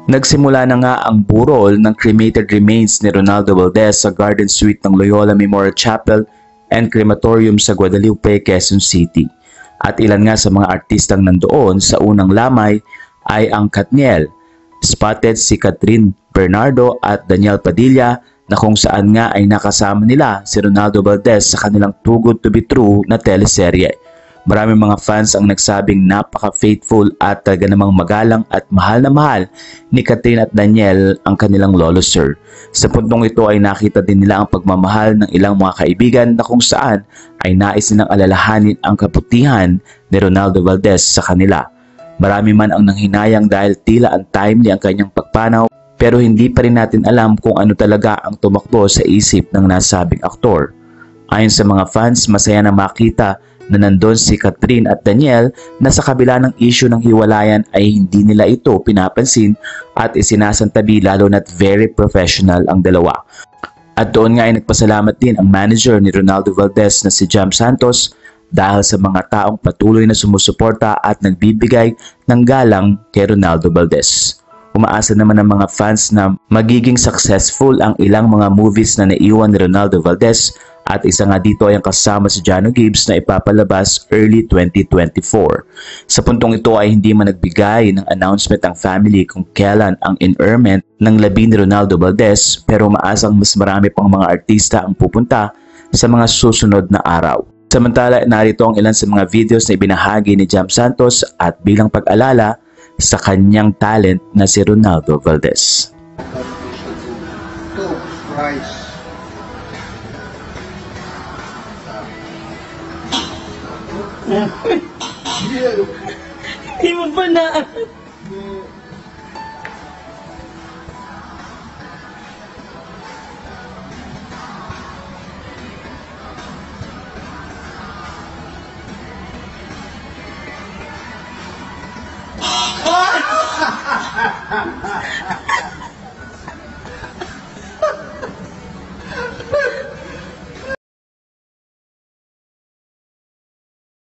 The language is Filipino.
Nagsimula na nga ang burol ng cremated remains ni Ronaldo Valdez sa Garden Suite ng Loyola Memorial Chapel and Crematorium sa Guadalupe, Quezon City. At ilan nga sa mga artistang nandoon sa unang lamay ay ang Katniel, spotted si Catherine Bernardo at Daniel Padilla na kung saan nga ay nakasama nila si Ronaldo Valdez sa kanilang Too Good to be True na teleserye. Maraming mga fans ang nagsabing napaka-faithful at talaga namang magalang at mahal na mahal ni Catherine at Daniel ang kanilang lolo sir. Sa puntong ito ay nakita din nila ang pagmamahal ng ilang mga kaibigan na kung saan ay nais nilang alalahanin ang kabutihan ni Ronaldo Valdez sa kanila. Marami man ang nanghinayang dahil tila untimely ang kanyang pagpanaw, pero hindi pa rin natin alam kung ano talaga ang tumakbo sa isip ng nasabing aktor. Ayon sa mga fans, masaya na makita na nandun si Catherine at Daniel na sa kabila ng issue ng hiwalayan ay hindi nila ito pinapansin at isinasantabi, lalo na't very professional ang dalawa. At doon nga ay nagpasalamat din ang manager ni Ronaldo Valdez na si Jam Santos dahil sa mga taong patuloy na sumusuporta at nagbibigay ng galang kay Ronaldo Valdez. Umaasa naman ang mga fans na magiging successful ang ilang mga movies na naiwan ni Ronaldo Valdez at isa nga dito ay ang kasama si Jano Gibbs na ipapalabas early 2024. Sa puntong ito ay hindi man nagbigay ng announcement ang family kung kailan ang interment ng labi ni Ronaldo Valdez, pero umaasang mas marami pang mga artista ang pupunta sa mga susunod na araw. Samantala, narito ang ilan sa mga videos na ibinahagi ni Jam Santos at bilang pag-alala sa kanyang talent na si Ronaldo Valdez. Hindi mo pa na.